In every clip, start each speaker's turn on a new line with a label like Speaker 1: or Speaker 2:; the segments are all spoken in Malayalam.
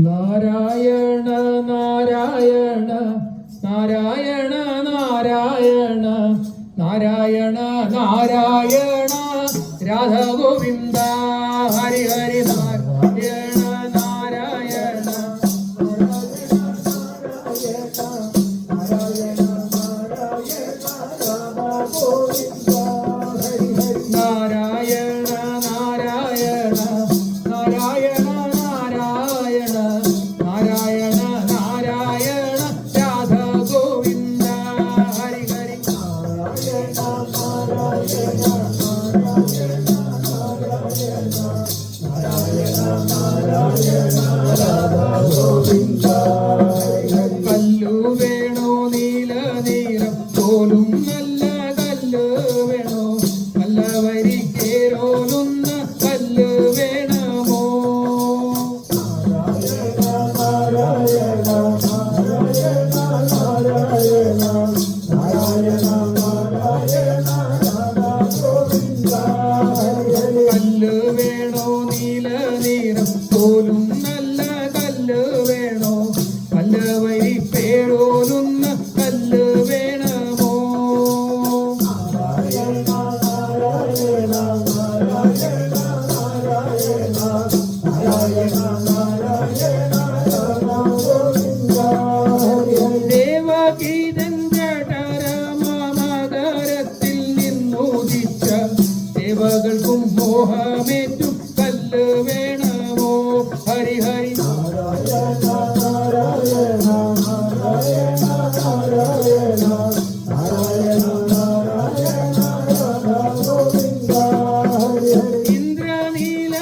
Speaker 1: നാരായണ നാരായണ നാരായണ നാരായണ നാരായണ നാരായണ രാധ ഗോവിന്ദ ഹരി ഹരി നാരായണ നാരായണ നാരായണ നാരായണ നാരായണ നാരായണ നാരായണ നാരായണ രാധ ഗോവിന്ദ ഹരി ഹരി കല്ലു വേണോ നീല നീലം പോലും നല്ല കല്ല് വേണോ നല്ല വരിക്കേരോലുന്ന കല്ല് വേണമോ കല്ല് വേണോ നീല നീലം പോലും നല്ല കല്ല് വേണോ നല്ല വരിപ്പേരോലുന്ന കല്ല് വേണമോ ദേവഗീതൻ ജഠരമകരത്തിൽ നിന്നുദിച്ച ദേവകൾക്കും മോഹമേറ്റും കല്ല് വേണമോ ഹരി ഹരി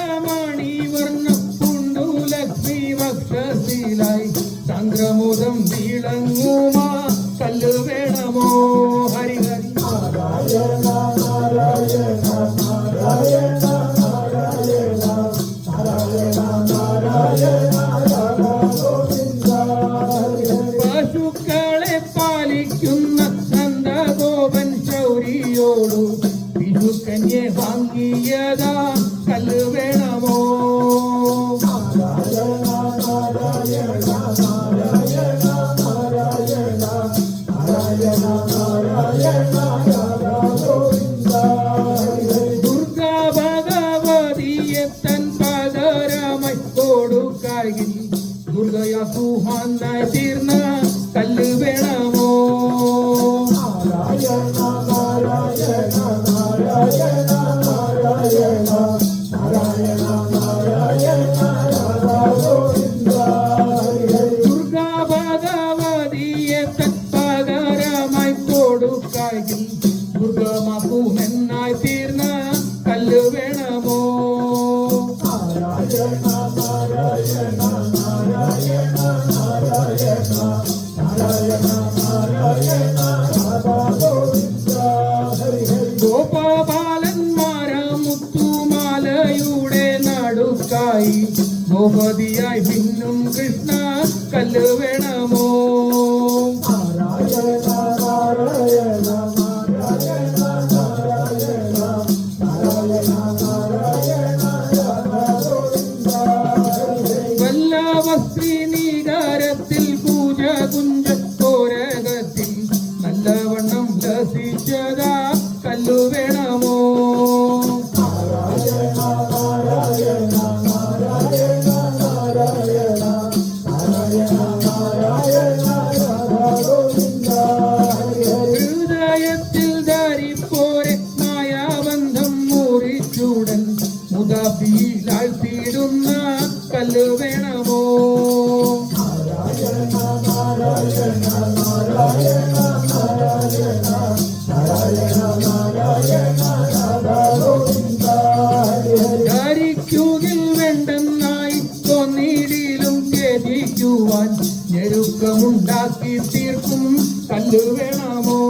Speaker 1: ഇന്ദ്രനീലമണിവർണ്ണം പുണ്ടു ലക്ഷ്മി വക്ഷശീലായി സംക്രമോദം വീളങ്ങുമാ കല്ല് വേണമോ ഹരി ഹരി പശുക്കളെ പാലിക്കുന്ന നന്ദഗോപൻ ശൗരിയോടു വിഷുക്കന്യെ വാങ്ങിയതാ കല്ല് വേണമോ ദുർഗാ ഭഗവതിയെ തൻ പദരമായി കൊടുക്കായി ദുർഗയാക്കുഹാനായി തീർന്ന കല്ല് വേണമോ ദുർഗാ ഭഗവതിയെ തൻ പദരമായി കൊടുക്കായി ദുർഗമാക്കുമെന്നായി തീർന്ന കല്ല് വേണമോ ഗോപാലന്മാരാ മുത്തുമാലയുടെ നടുക്കായി ഗോപതിയായി ഭിന്നും കൃഷ്ണ കല്ല് വേണമോ വല്ലവസ്ത്രീനീകാരത്തിൽ പൂജ കുഞ്ച തോരകത്തിൽ നല്ലവണ്ണം ലസിച്ചതാ കല്ലു വേണമോ ഹൃദയത്തിൽ ധരിപ്പോരെ മായാബന്ധം മുറിച്ചുടൻ മുദാബിയിലാഴ്ത്തിയിടുന്ന കല്ല് വേണമോ ധരിക്കുകിൽ വേണ്ടെന്നായി തോന്നിയിലും ത്യജിക്കുവാൻ ഞെരുക്കമുണ്ടാക്കി തീർക്കും കല്ല് വേണമോ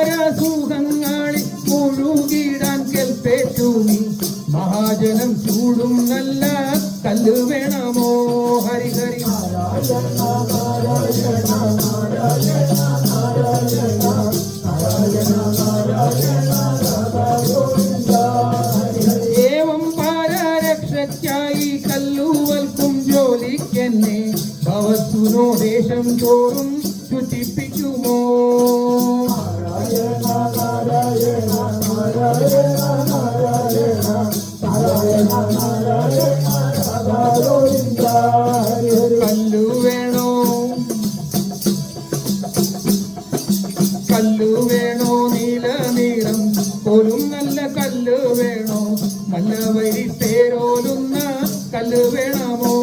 Speaker 1: ഈഹപാരസുഖങ്ങളിൽ മുഴുകിടാൻ കെൽപ്പേറ്റുമി മഹാജനം ചൂടും നല്ല കല്ല് വേണമോ ഹരി ഹരി ലോകം ശുചിപ്പിക്കുമോ? കല്ലു വേണോ, കല്ലു വേണോ, നീല നീളം പോലും നല്ല കല്ല് വേണോ? നല്ല വരി തേരോലുന്ന കല്ല് വേണമോ?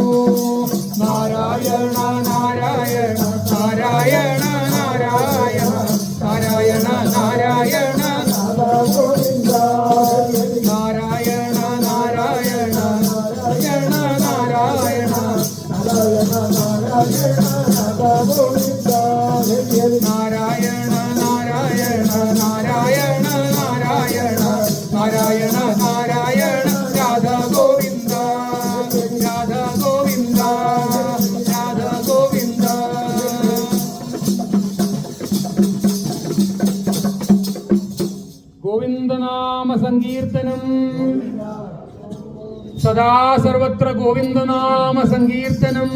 Speaker 1: നാരായണ നാരായണ നാരായണ നാരായണ നാരായണ നാരായണ നാരായണ നാരായണ നാരായണ നാരായണ നാരായണ നാരായണ നാരായണ നാരായണ നാരായണ നാരായണ രാധ ഗോവിന്ദ രാധ ഗോവിന്ദ രാധ ഗോവിന്ദ. ഗോവിന്ദനാമ സങ്കീർത്തനം സദാ സർവത്ര ഗോവിന്ദനാമ സങ്കീർത്തനം.